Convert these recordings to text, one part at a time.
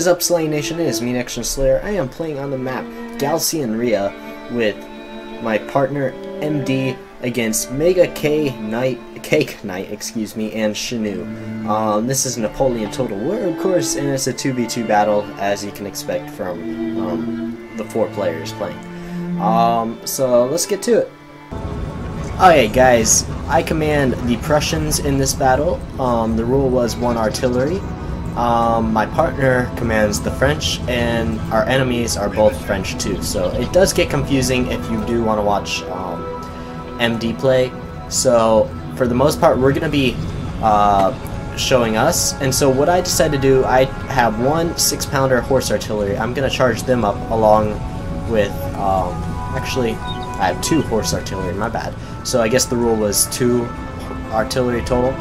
is up, Slaying Nation? It is me, Action Slayer. I am playing on the map Galician Ria with my partner MD against Mega Cake Knight, excuse me, and Shinu. This is Napoleon Total War, of course, and it's a 2v2 battle, as you can expect from the 4 players playing. So let's get to it. Okay, guys, I command the Prussians in this battle. The rule was 1 artillery. My partner commands the French, and our enemies are both French too, so it does get confusing if you do want to watch MD play. So for the most part, we're going to be showing us, and so what I decided to do, I have 1 6-pounder horse artillery. I'm going to charge them up along with, actually, I have 2 horse artillery, my bad. So I guess the rule was 2 artillery total.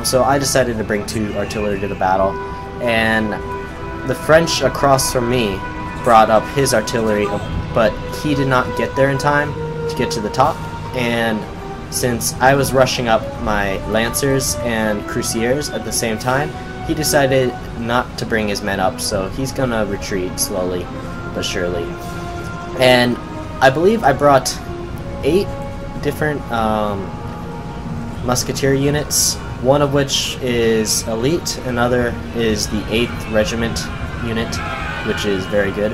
So I decided to bring 2 artillery to the battle, and the French across from me brought up his artillery, but he did not get there in time to get to the top, and since I was rushing up my Lancers and Cuirassiers at the same time, he decided not to bring his men up, so he's gonna retreat slowly but surely. And I believe I brought 8 different musketeer units, one of which is elite, another is the 8th regiment unit, which is very good.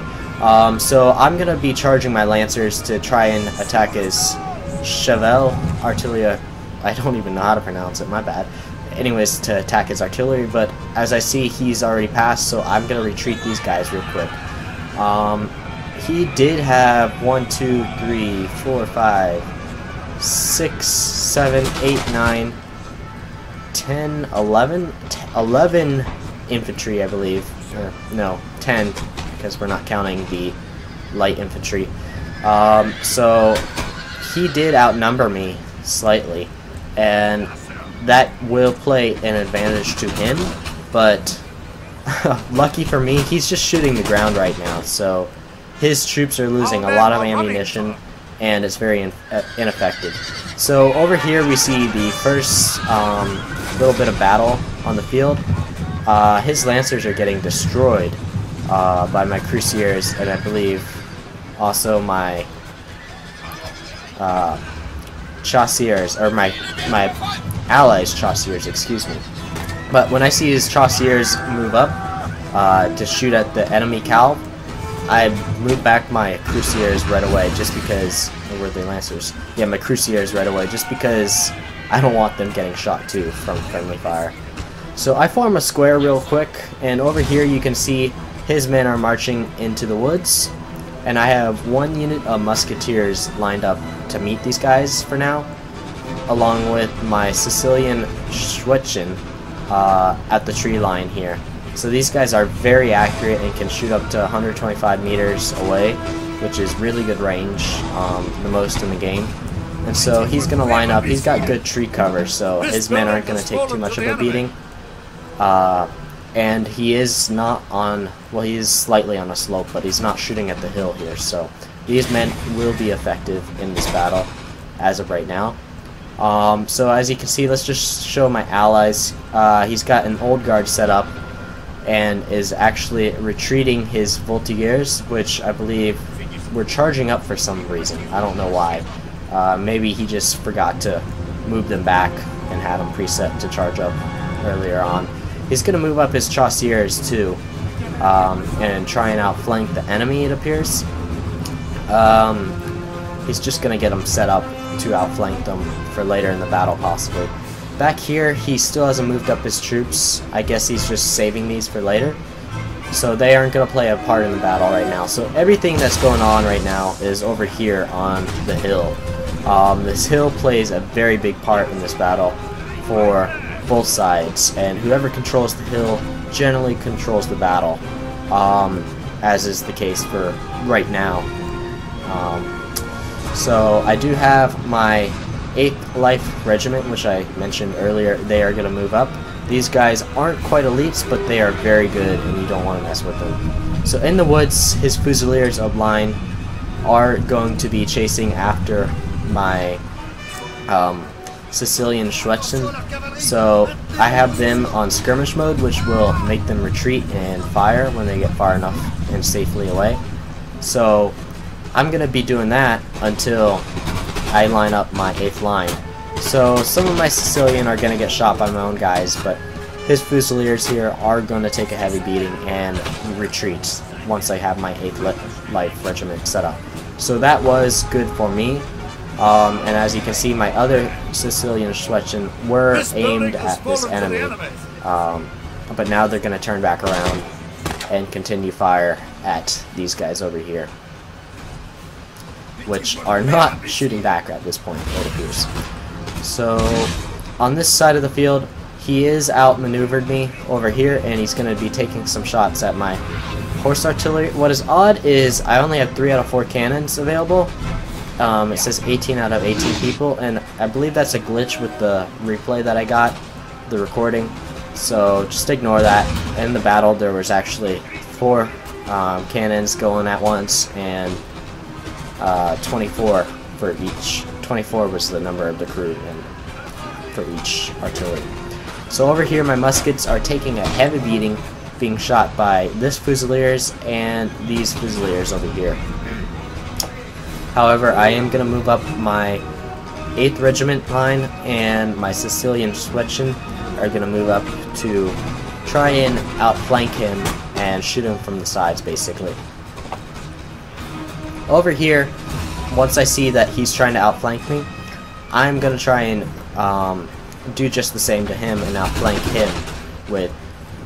So I'm gonna be charging my Lancers to try and attack his Cheval artillery. I don't even know how to pronounce it, my bad. Anyways, to attack his artillery, but as I see, he's already passed, so I'm gonna retreat these guys real quick. He did have 1, 2, 3, 4, 5, 6, 7, 8, 9, 10, 11 infantry, I believe. No, 10, because we're not counting the light infantry. So he did outnumber me slightly, and that will play an advantage to him, but lucky for me, he's just shooting the ground right now, so his troops are losing a lot of ammunition, and it's very ineffective. So over here we see the first little bit of battle on the field. His Lancers are getting destroyed by my Cuirassiers, and I believe also my Chasseurs, or my allies' Chasseurs, excuse me. But when I see his Chasseurs move up to shoot at the enemy cav, I move back my Cuirassiers right away, just because, or were they Lancers? Yeah, my Cuirassiers right away, just because I don't want them getting shot too from friendly fire. So I form a square real quick, and over here you can see his men are marching into the woods, and I have 1 unit of musketeers lined up to meet these guys for now, along with my Sicilian Schwetzen at the tree line here. So these guys are very accurate and can shoot up to 125 meters away, which is really good range, the most in the game. And so he's going to line up. He's got good tree cover, so his men aren't going to take too much of a beating. And he is not on, well, he is slightly on a slope, but he's not shooting at the hill here. So these men will be effective in this battle as of right now. So as you can see, let's just show my allies. He's got an old guard set up and is actually retreating his Voltigeurs, which I believe we're charging up for some reason. I don't know why. Maybe he just forgot to move them back and had them preset to charge up earlier on. He's going to move up his Chasseurs too, and try and outflank the enemy, it appears. He's just going to get them set up to outflank them for later in the battle, possibly. Back here, he still hasn't moved up his troops. I guess he's just saving these for later. So they aren't going to play a part in the battle right now. So everything that's going on right now is over here on the hill. This hill plays a very big part in this battle for both sides, and whoever controls the hill generally controls the battle, as is the case for right now. So I do have my 8th Life Regiment, which I mentioned earlier. They are going to move up. These guys aren't quite elites, but they are very good, and you don't want to mess with them. So in the woods, his Fusiliers of line are going to be chasing after my Sicilian Schwetzen, So I have them on skirmish mode, which will make them retreat and fire when they get far enough and safely away. So I'm going to be doing that until I line up my 8th line. So some of my Sicilian are going to get shot by my own guys, but his Fusiliers here are going to take a heavy beating and retreat once I have my 8th Life Regiment set up. So that was good for me. And as you can see, my other Sicilian Schwetzen were aimed at this enemy. But now they're going to turn back around and continue fire at these guys over here, which are not shooting back at this point, it appears. So on this side of the field, he is outmaneuvered me over here, and he's going to be taking some shots at my horse artillery. What is odd is I only have 3 out of 4 cannons available. It says 18 out of 18 people, and I believe that's a glitch with the replay that I got, the recording. So just ignore that. In the battle, there was actually 4 cannons going at once, and 24 for each. 24 was the number of the crew and for each artillery. So over here, my muskets are taking a heavy beating, being shot by this Fusiliers and these Fusiliers over here. However, I am going to move up my 8th Regiment line, and my Sicilian Schwetzen are going to move up to try and outflank him and shoot him from the sides, basically. Over here, once I see that he's trying to outflank me, I'm going to try and do just the same to him and outflank him with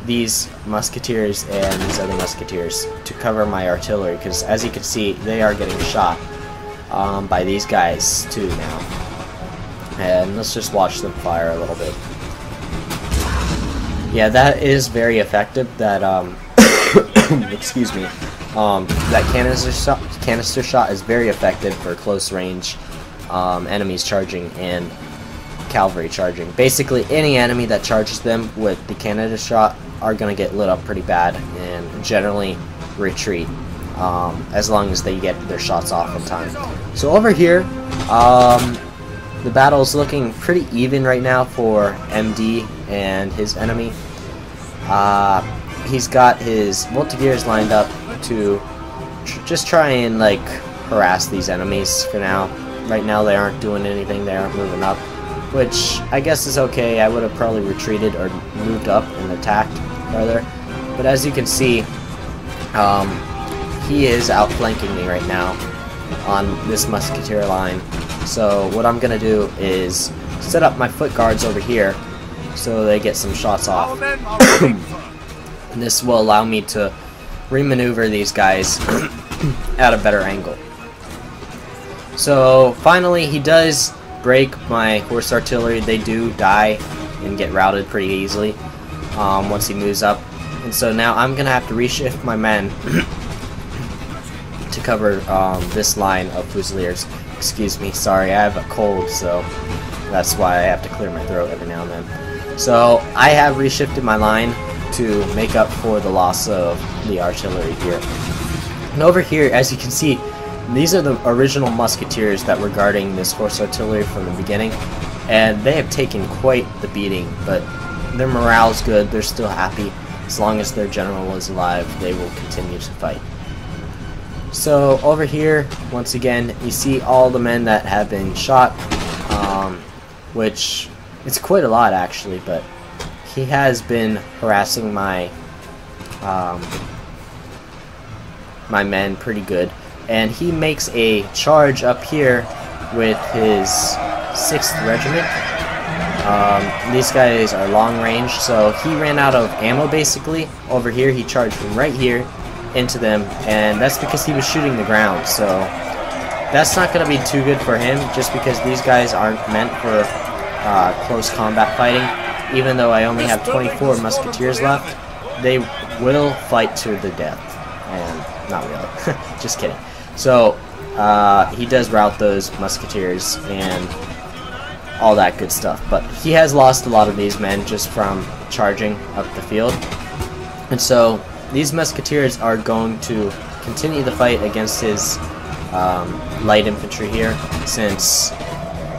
these musketeers and these other musketeers to cover my artillery, because as you can see, they are getting shot by these guys too now. And let's just watch them fire a little bit. Yeah, that is very effective. That excuse me. That canister shot is very effective for close range enemies charging and cavalry charging. Basically, any enemy that charges them with the canister shot are going to get lit up pretty bad and generally retreat, as long as they get their shots off in time. So over here, the battle is looking pretty even right now for MD and his enemy. He's got his Voltigeurs lined up to just try and like harass these enemies for now. Right now they aren't doing anything, they aren't moving up, which I guess is okay. I would have probably retreated or moved up and attacked further. But as you can see, he is outflanking me right now on this musketeer line. So what I'm going to do is set up my foot guards over here so they get some shots off. And this will allow me to remaneuver these guys at a better angle. So finally he does break my horse artillery. They do die and get routed pretty easily once he moves up. And so now I'm going to have to reshift my men to cover this line of Fusiliers. Excuse me, sorry, I have a cold, so that's why I have to clear my throat every now and then. So I have reshifted my line to make up for the loss of the artillery here. And over here, as you can see, these are the original musketeers that were guarding this horse artillery from the beginning, and they have taken quite the beating, but their morale's good, they're still happy. As long as their general is alive, they will continue to fight. So over here, once again, you see all the men that have been shot, which it's quite a lot actually, but he has been harassing my my men pretty good, and he makes a charge up here with his 6th Regiment. These guys are long range, so he ran out of ammo basically. Over here he charged from right here into them, and that's because he was shooting the ground. So that's not going to be too good for him, just because these guys aren't meant for close combat fighting. Even though I only have 24 musketeers left, they will fight to the death. And not really, just kidding. So he does rout those musketeers and all that good stuff, but he has lost a lot of these men just from charging up the field. And so these musketeers are going to continue the fight against his light infantry here, since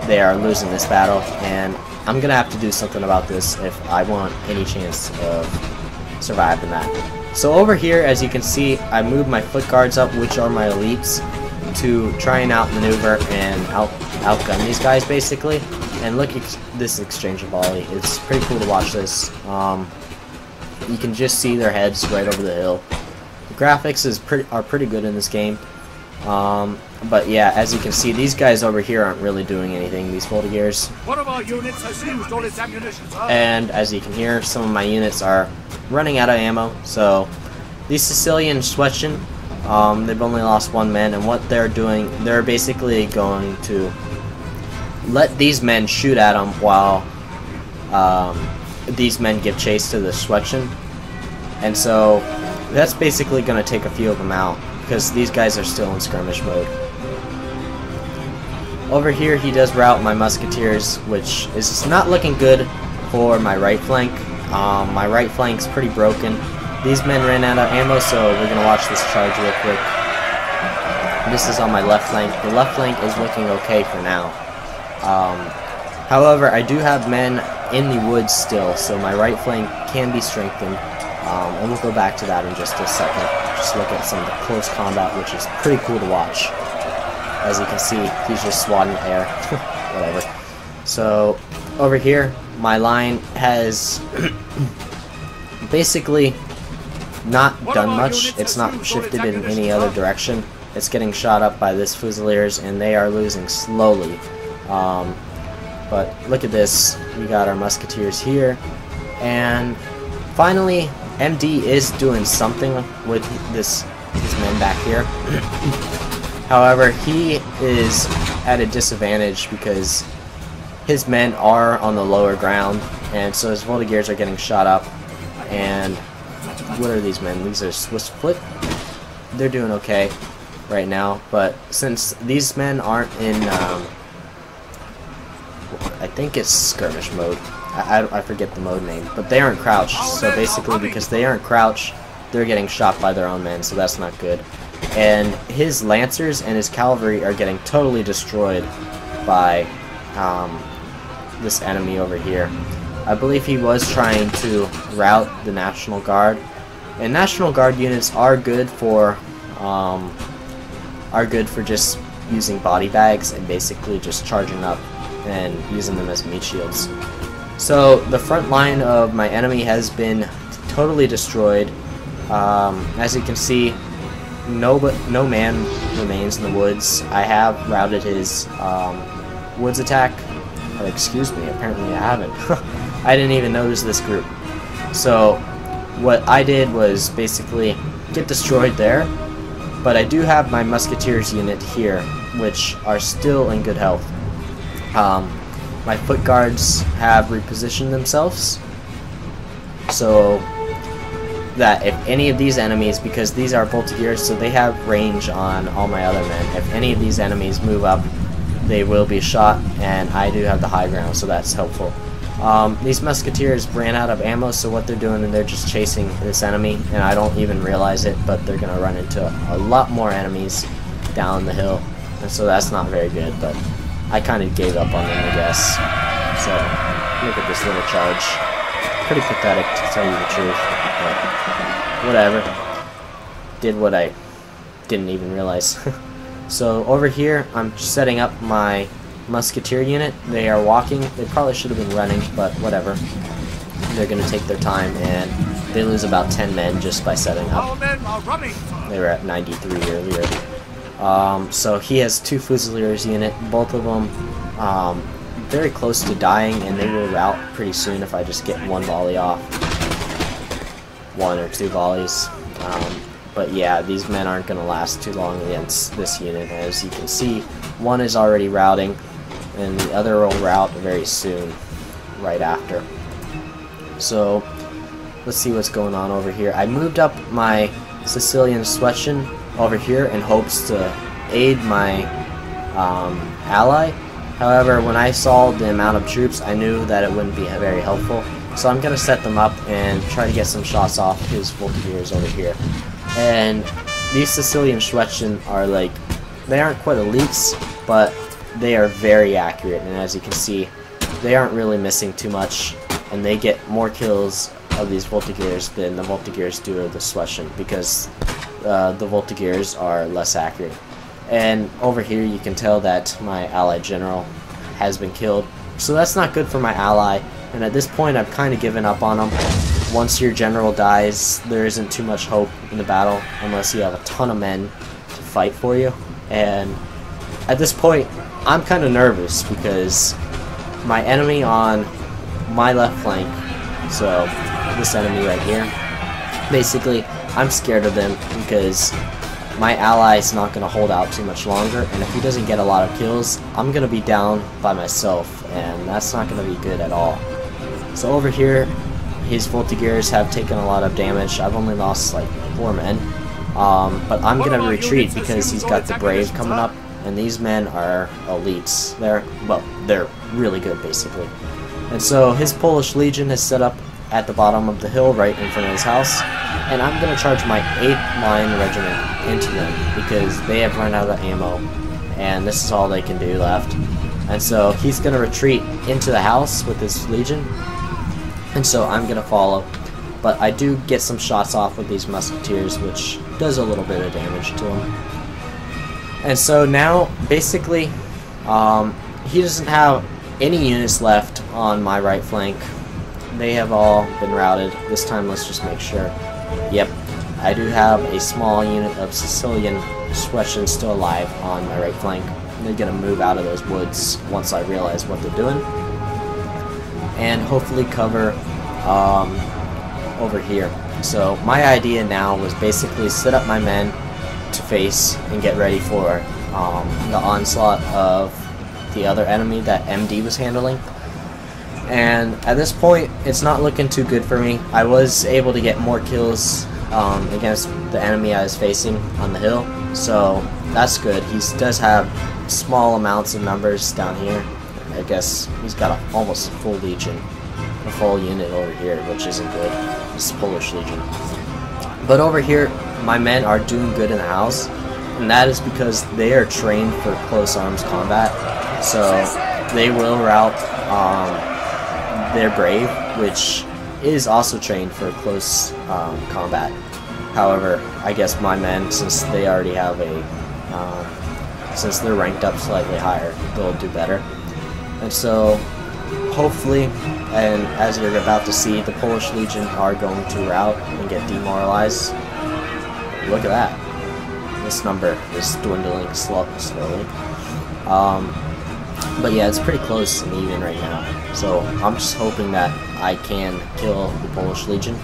they are losing this battle, and I'm gonna have to do something about this if I want any chance of surviving that. So over here, as you can see, I moved my foot guards up, which are my elites, to try and outmaneuver and outgun these guys basically. And look at this exchange of volley. It's pretty cool to watch this. You can just see their heads right over the hill. The graphics are pretty good in this game. But yeah, as you can see, these guys over here aren't really doing anything, these Voltigeurs. One of our units has used all its ammunition, sir. And as you can hear, some of my units are running out of ammo. So these Sicilian Schwetzen, they've only lost one man, and what they're doing, they're basically going to let these men shoot at them while these men give chase to the Schwetzen. And so that's basically going to take a few of them out, because these guys are still in skirmish mode. Over here, he does rout my musketeers, which is not looking good for my right flank. My right flank's pretty broken. These men ran out of ammo, so we're gonna watch this charge real quick. This is on my left flank. The left flank is looking okay for now. However, I do have men in the woods still, so my right flank can be strengthened. And we'll go back to that in just a second. Just look at some of the close combat, which is pretty cool to watch. As you can see, he's just swatting air. Whatever. So, over here, my line has basically not done much. It's not shifted in any other direction. It's getting shot up by this Fusiliers, and they are losing slowly. But look at this. We got our musketeers here. And finally, MD is doing something with these men back here. However, he is at a disadvantage because his men are on the lower ground, and so his Voltigeurs are getting shot up. And what are these men? These are Swiss foot. They're doing okay right now, but since these men aren't in, I think it's skirmish mode. I forget the mode name, but they aren't crouched. So basically, because they aren't crouched, they're getting shot by their own men, so that's not good. And his lancers and his cavalry are getting totally destroyed by this enemy over here. I believe he was trying to rout the National Guard, and National Guard units are good for just using body bags and basically just charging up and using them as meat shields. So the front line of my enemy has been totally destroyed. As you can see, no man remains in the woods. I have routed his woods attack. Or excuse me, apparently I haven't. I didn't even notice this group. So what I did was basically get destroyed there, but I do have my musketeers unit here, which are still in good health. My foot guards have repositioned themselves, so that if any of these enemies, because these are Voltigeurs, so they have range on all my other men, if any of these enemies move up, they will be shot, and I do have the high ground, so that's helpful. These musketeers ran out of ammo, so what they're doing is they're just chasing this enemy, and I don't even realize it, but they're going to run into a lot more enemies down the hill, and so that's not very good, but I kind of gave up on them, I guess. So, look at this little charge. Pretty pathetic, to tell you the truth, but whatever. Did what I didn't even realize. So, over here, I'm setting up my musketeer unit. They are walking. They probably should have been running, but whatever. They're going to take their time, and they lose about 10 men just by setting up. They were at 93 earlier. So he has two Fusiliers unit, both of them very close to dying, and they will rout pretty soon if I just get one volley off. One or two volleys. But yeah, these men aren't going to last too long against this unit. As you can see, one is already routing, and the other will rout very soon, right after. So, let's see what's going on over here. I moved up my Sicilian Schwetzen over here in hopes to aid my ally. However, when I saw the amount of troops, I knew that it wouldn't be very helpful. So I'm going to set them up and try to get some shots off his Voltigeurs over here. And these Sicilian Schwetzen are they aren't quite elites, but they are very accurate. And as you can see, they aren't really missing too much, and they get more kills of these Voltigeurs than the Voltigeurs do of the Suessian, because the Voltigeurs are less accurate. And over here you can tell that my allied general has been killed, so that's not good for my ally, and at this point I've kind of given up on him. Once your general dies, there isn't too much hope in the battle unless you have a ton of men to fight for you, and at this point I'm kind of nervous because my enemy on my left flank, so this enemy right here, basically I'm scared of them because my ally is not going to hold out too much longer, and if he doesn't get a lot of kills, I'm going to be down by myself, and that's not going to be good at all. So over here, his Voltigeurs have taken a lot of damage. I've only lost like 4 men, but I'm going to retreat because he's got the Brave coming up, and these men are elites. They're really good basically. And so his Polish Legion has set up at the bottom of the hill right in front of his house, and I'm going to charge my 8th Line Regiment into them because they have run out of ammo and this is all they can do left. And so he's going to retreat into the house with his Legion, and so I'm going to follow, but I do get some shots off with these musketeers, which does a little bit of damage to him. And so now basically he doesn't have any units left on my right flank. They have all been routed. This time let's just make sure. Yep, I do have a small unit of Sicilian Suessians still alive on my right flank. They're going to move out of those woods once I realize what they're doing, and hopefully cover over here. So my idea now was basically set up my men to face and get ready for the onslaught of the other enemy that MD was handling. And at this point, it's not looking too good for me. I was able to get more kills against the enemy I was facing on the hill, so that's good. He does have small amounts of numbers down here. I guess he's got almost a full legion, a full unit over here, which isn't good. It's Polish Legion. But over here, my men are doing good in the house, and that is because they are trained for close arms combat, so they will rout their Brave, which is also trained for close combat. However, I guess my men, since they already have since they're ranked up slightly higher, they'll do better. And so, hopefully, and as you're about to see, the Polish Legion are going to rout and get demoralized. Look at that. This number is dwindling slowly. But yeah, it's pretty close and even right now. So I'm just hoping that I can kill the Polish Legion.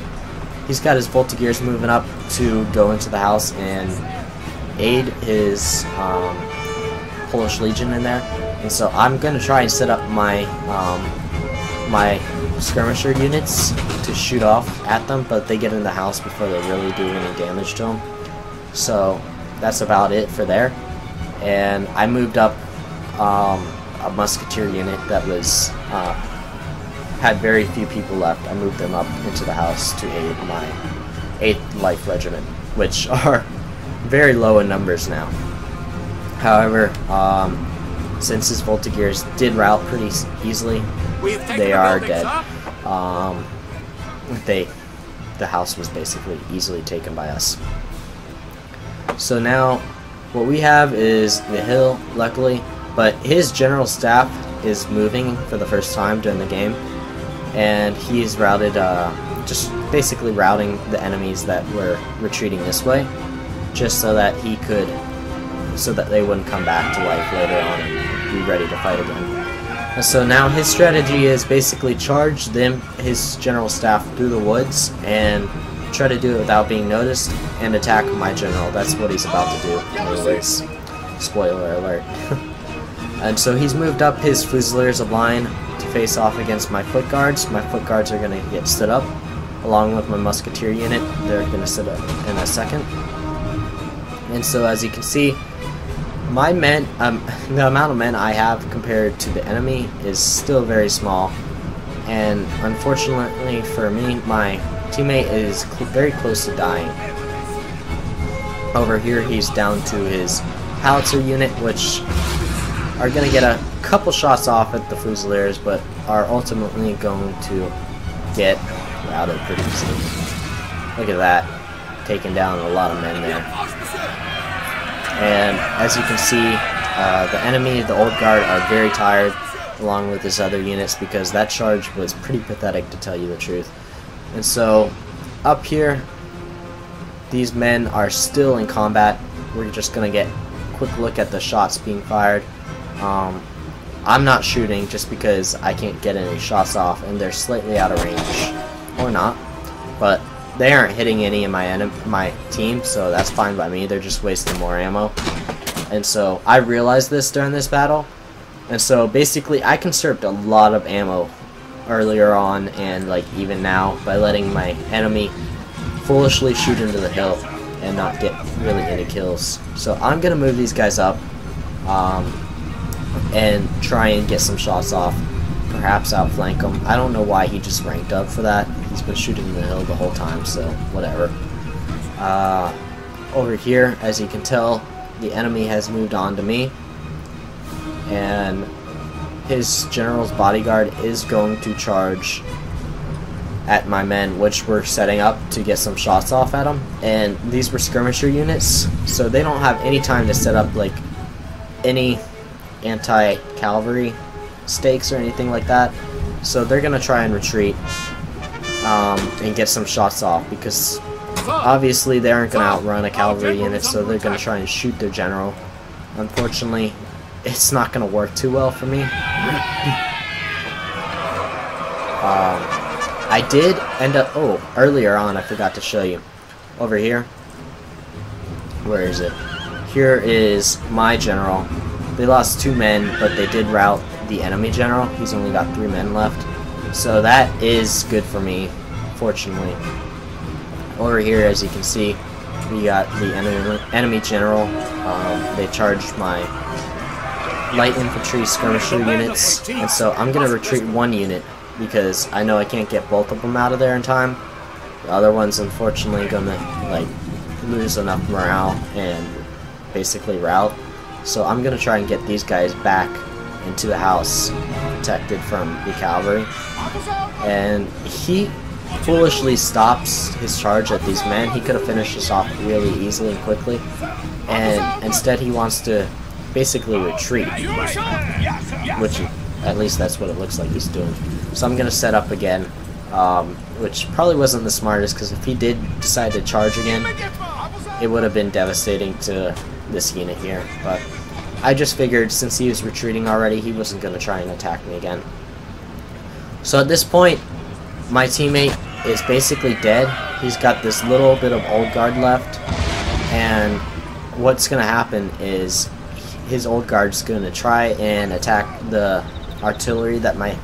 He's got his Voltigeurs moving up to go into the house and aid his Polish Legion in there. And so I'm going to try and set up my my skirmisher units to shoot off at them, but they get in the house before they really do any damage to them. So that's about it for there. And I moved up a musketeer unit that was had very few people left. I moved them up into the house to aid my 8th Life Regiment, which are very low in numbers now. However, since his Voltigeurs did rout pretty easily, they are dead. The house was basically easily taken by us. So now what we have is the hill, luckily, but his general staff is moving for the first time during the game, and he's routed, just basically routing the enemies that were retreating this way, just so that they wouldn't come back to life later on and be ready to fight again. And so now his strategy is basically charge his general staff through the woods and try to do it without being noticed and attack my general. That's what he's about to do. Anyways, spoiler alert. And so he's moved up his Fusiliers of line to face off against my foot guards. My foot guards are going to get stood up along with my musketeer unit. They're going to sit up in a second. And so as you can see, my men, the amount of men I have compared to the enemy is still very small. And unfortunately for me, my teammate is very close to dying. Over here he's down to his howitzer unit, which are going to get a couple shots off at the Fusiliers, but are ultimately going to get routed pretty easily. Look at that, taking down a lot of men there. And as you can see, the enemy, the old guard, are very tired, along with his other units, because that charge was pretty pathetic, to tell you the truth. And so, up here, these men are still in combat. We're just going to get a quick look at the shots being fired. I'm not shooting just because I can't get any shots off, and they're slightly out of range. Or not. But they aren't hitting any of my team, so that's fine by me. They're just wasting more ammo. And so I realized this during this battle. And so basically I conserved a lot of ammo earlier on, and like even now, by letting my enemy foolishly shoot into the hill and not get really any kills. So I'm gonna move these guys up and try and get some shots off, perhaps outflank him. I don't know why he just ranked up for that. He's been shooting in the hill the whole time, so whatever. Over here, as you can tell, the enemy has moved on to me, and his general's bodyguard is going to charge at my men, which we're setting up to get some shots off at them. And these were skirmisher units, so they don't have any time to set up like any anti-cavalry stakes or anything like that. So they're gonna try and retreat and get some shots off, because obviously they aren't gonna outrun a cavalry unit, so they're gonna try and shoot their general. Unfortunately, it's not gonna work too well for me. I did end up, earlier on I forgot to show you. Over here, where is it? Here is my general. They lost 2 men, but they did rout the enemy general. He's only got 3 men left, so that is good for me, fortunately. Over here, as you can see, we got the enemy general. They charged my light infantry skirmisher units, and so I'm gonna retreat 1 unit because I know I can't get both of them out of there in time. The other one's unfortunately gonna like lose enough morale and basically rout. So I'm gonna try and get these guys back into the house, protected from the cavalry. And he foolishly stops his charge at these men. He could have finished this off really easily and quickly, and instead he wants to basically retreat, which at least that's what it looks like he's doing. So I'm gonna set up again, which probably wasn't the smartest, because if he did decide to charge again, it would have been devastating to this unit here. But I just figured since he was retreating already, he wasn't gonna try and attack me again. So at this point, my teammate is basically dead. He's got this little bit of old guard left, and what's gonna happen is his old guard's gonna try and attack the artillery that my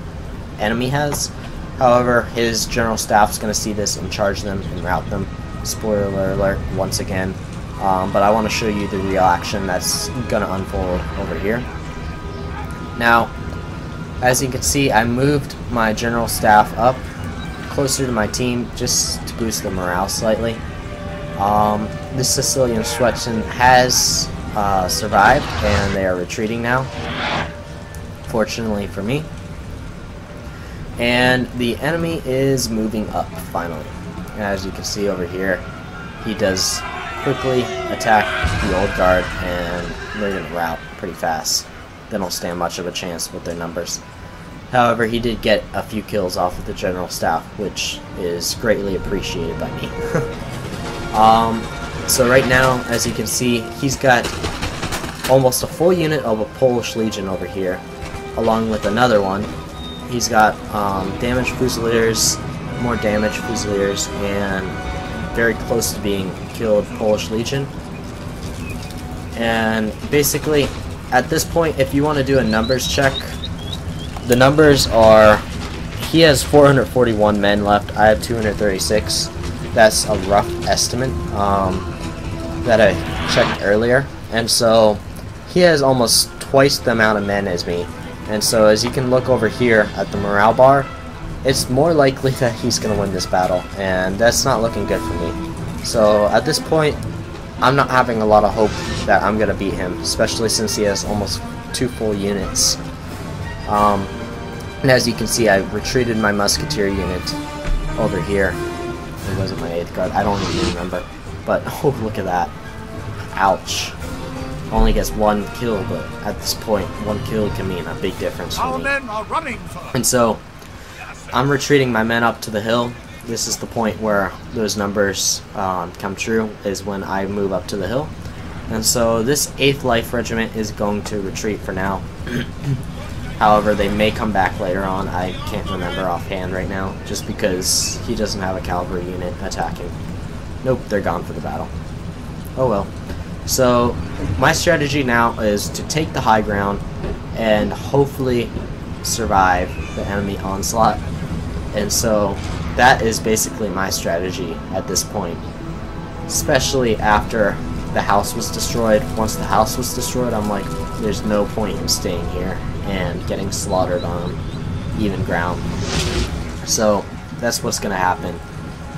enemy has. However, his general staff's gonna see this and charge them and rout them. Spoiler alert once again. But I want to show you the real action that's gonna unfold over here. Now, as you can see, I moved my general staff up closer to my team just to boost the morale slightly. This Sicilian Schwetzen has survived, and they are retreating now, fortunately for me. And the enemy is moving up finally. As you can see over here, he does quickly attack the old guard, and they're going to rout pretty fast. They don't stand much of a chance with their numbers. However, he did get a few kills off of the general staff, which is greatly appreciated by me. So right now, as you can see, he's got almost a full unit of a Polish Legion over here, along with another one. He's got damaged Fusiliers, more damaged Fusiliers, and very close to being killed Polish Legion. And basically, at this point, if you want to do a numbers check, the numbers are, he has 441 men left, I have 236. That's a rough estimate that I checked earlier. And so, he has almost twice the amount of men as me. And so, as you can look over here at the morale bar, it's more likely that he's going to win this battle, and that's not looking good for me. So at this point, I'm not having a lot of hope that I'm gonna beat him, especially since he has almost 2 full units. And as you can see, I retreated my musketeer unit over here. It wasn't my 8th guard, I don't even remember. But oh, look at that. Ouch. Only gets 1 kill, but at this point, 1 kill can mean a big difference for Our me. men are running, sir. And so, I'm retreating my men up to the hill. This is the point where those numbers come true, is when I move up to the hill. And so this 8th Life Regiment is going to retreat for now. However, they may come back later on. I can't remember offhand right now, just because he doesn't have a cavalry unit attacking. Nope, they're gone for the battle. Oh well. So, my strategy now is to take the high ground and hopefully survive the enemy onslaught. And so, that is basically my strategy at this point. Especially after the house was destroyed. Once the house was destroyed, I'm like, there's no point in staying here and getting slaughtered on even ground. So, that's what's going to happen.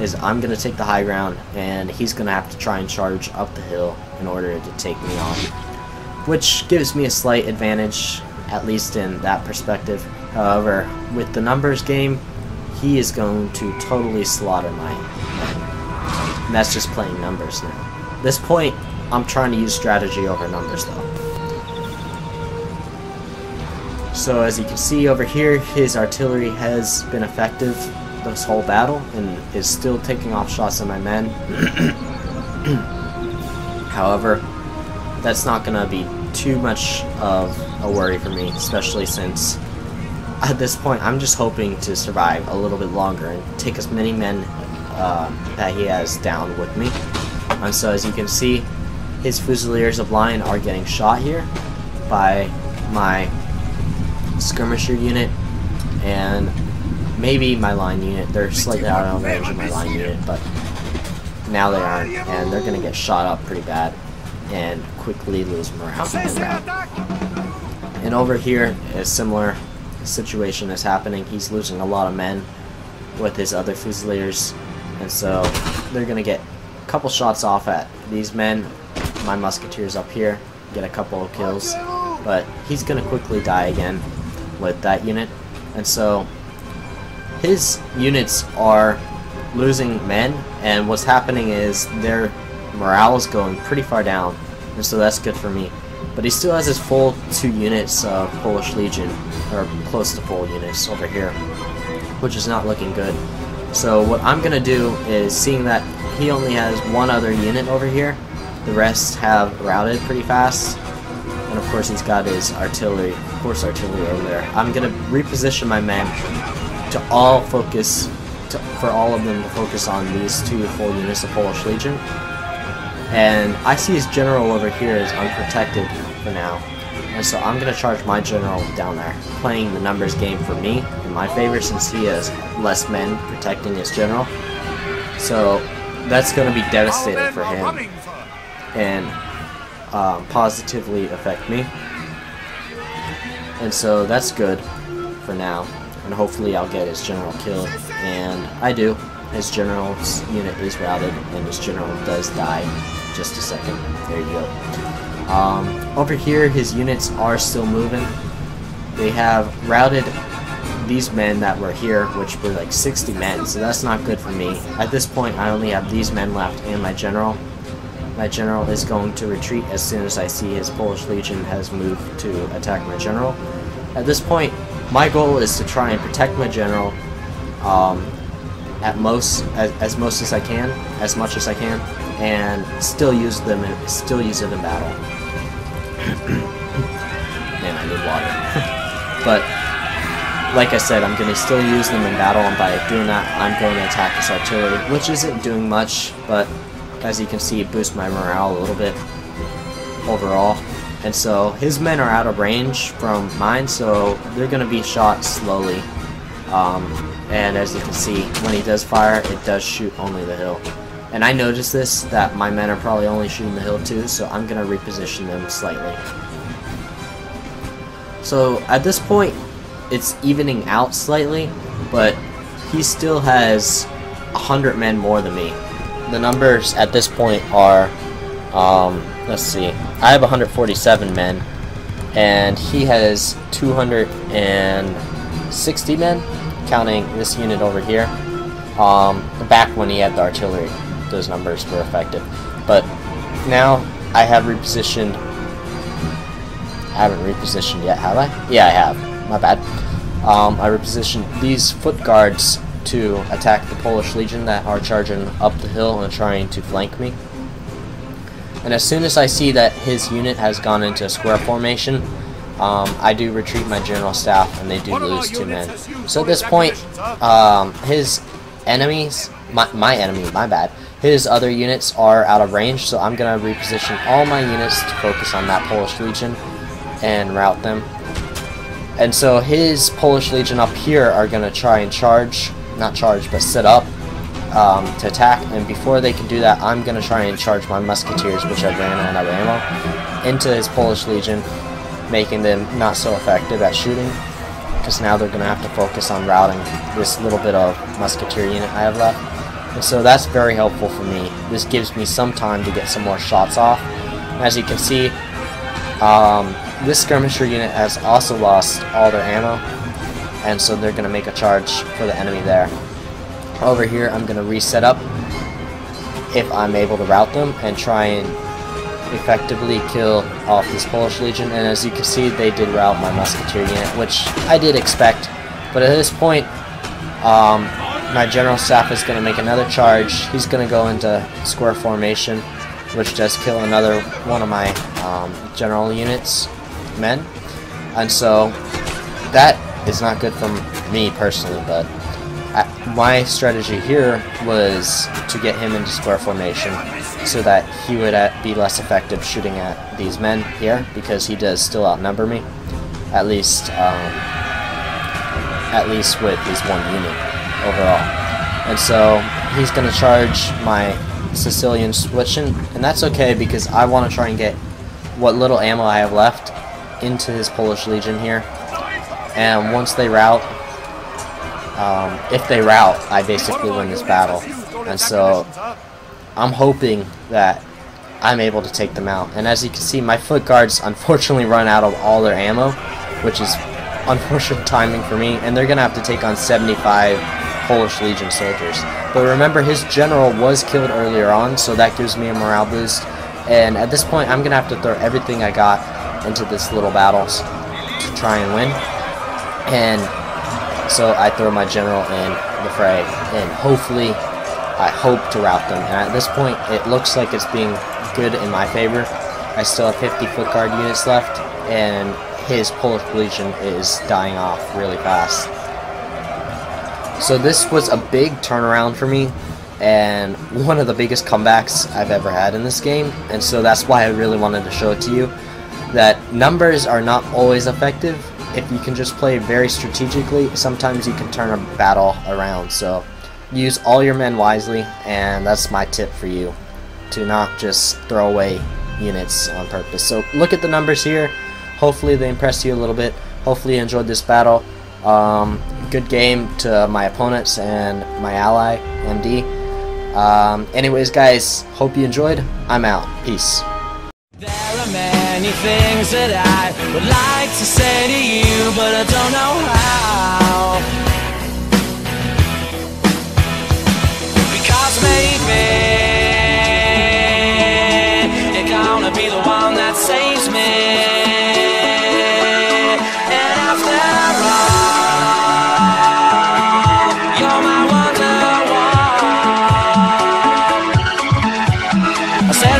Is I'm going to take the high ground, and he's going to have to try and charge up the hill in order to take me on. Which gives me a slight advantage, at least in that perspective. However, with the numbers game, he is going to totally slaughter my men. And that's just playing numbers now. At this point, I'm trying to use strategy over numbers though. So as you can see over here, his artillery has been effective this whole battle and is still taking off shots at my men. However, that's not going to be too much of a worry for me, especially since at this point I'm just hoping to survive a little bit longer and take as many men that he has down with me. And so as you can see, his Fusiliers of Line are getting shot here by my skirmisher unit and maybe my line unit. They're slightly out of range of my line unit, but now they aren't, and they're going to get shot up pretty bad and quickly lose morale. And over here, a similar situation is happening. He's losing a lot of men with his other Fusiliers, and so they're going to get a couple shots off at these men. My musketeers up here get a couple of kills, but he's going to quickly die again with that unit. And so his units are losing men, and what's happening is their morale is going pretty far down, and so that's good for me. But he still has his full 2 units of Polish Legion, or close to full units over here, which is not looking good. So what I'm going to do is, seeing that he only has 1 other unit over here, the rest have routed pretty fast, and of course he's got his artillery, horse artillery over there. I'm going to reposition my men to all focus, for all of them to focus on these 2 full units of Polish Legion. And I see his general over here is unprotected for now, and so I'm going to charge my general down there, playing the numbers game for me in my favor since he has less men protecting his general. So that's going to be devastating for him and positively affect me. And so that's good for now, and hopefully I'll get his general killed, and I do. His general's unit is routed, and his general does die. Just a second. There you go. Over here, his units are still moving. They have routed these men that were here, which were like 60 men, so that's not good for me. At this point, I only have these men left and my general. My general is going to retreat as soon as I see his Polish Legion has moved to attack my general. At this point, my goal is to try and protect my general at most, as much as I can, and still use it in battle. Man, I need water. But like I said, I'm going to still use them in battle, and by doing that, I'm going to attack his artillery, which isn't doing much, but as you can see, it boosts my morale a little bit overall. And so his men are out of range from mine, so they're going to be shot slowly. And as you can see, when he does fire, it does shoot only the hill. And I noticed this, that my men are probably only shooting the hill too, so I'm going to reposition them slightly. So at this point, it's evening out slightly, but he still has 100 men more than me. The numbers at this point are Let's see. I have 147 men, and he has 260 men, counting this unit over here. Back when he had the artillery, those numbers were effective. But now I have repositioned. I haven't repositioned yet, have I? Yeah, I have. My bad. I repositioned these foot guards to attack the Polish Legion that are charging up the hill and trying to flank me. And as soon as I see that his unit has gone into a square formation, I do retreat my general staff, and they do lose 2 men. So at this point, his enemies, my enemy, my bad, his other units are out of range, so I'm going to reposition all my units to focus on that Polish Legion and rout them. And so his Polish Legion up here are going to try and charge, not charge, but sit up to attack, and before they can do that, I'm going to try and charge my musketeers, which I ran out of ammo, into his Polish Legion, making them not so effective at shooting, because now they're going to have to focus on routing this little bit of musketeer unit I have left. And so that's very helpful for me. This gives me some time to get some more shots off. As you can see, this skirmisher unit has also lost all their ammo, and so they're going to make a charge for the enemy there. Over here, I'm going to reset up if I'm able to rout them and try and effectively kill off this Polish Legion. And as you can see, they did rout my musketeer unit, which I did expect. But at this point, my general staff is going to make another charge. He's going to go into square formation, which does kill another one of my general units men. And so that is not good for me personally, but my strategy here was to get him into square formation so that he would be less effective shooting at these men here, because he does still outnumber me, at least with his one unit overall. And so he's going to charge my Sicilian switching, and that's okay because I want to try and get what little ammo I have left into his Polish Legion here. And once they rout, if they rout, I basically win this battle. And so I'm hoping that I'm able to take them out. And as you can see, my foot guards unfortunately run out of all their ammo, which is unfortunate timing for me, and they're going to have to take on 75 Polish Legion soldiers. But remember, his general was killed earlier on, so that gives me a morale boost. And at this point, I'm going to have to throw everything I got into this little battles to try and win. And so I throw my general in the fray, and hopefully I hope to rout them. And at this point, it looks like it's being good in my favor. I still have 50 foot guard units left, and his Polish Legion is dying off really fast. So this was a big turnaround for me, and one of the biggest comebacks I've ever had in this game. And so that's why I really wanted to show it to you, that numbers are not always effective. If you can just play very strategically, sometimes you can turn a battle around. So use all your men wisely, and that's my tip for you, to not just throw away units on purpose. So look at the numbers here. Hopefully they impressed you a little bit. Hopefully you enjoyed this battle. Good game to my opponents and my ally, MD. Anyways, guys, hope you enjoyed. I'm out. Peace. There are many things that I would like to say to you, but I don't know how. Because maybe you're gonna be the one that saves me. And after all, you're my wonder wall. I said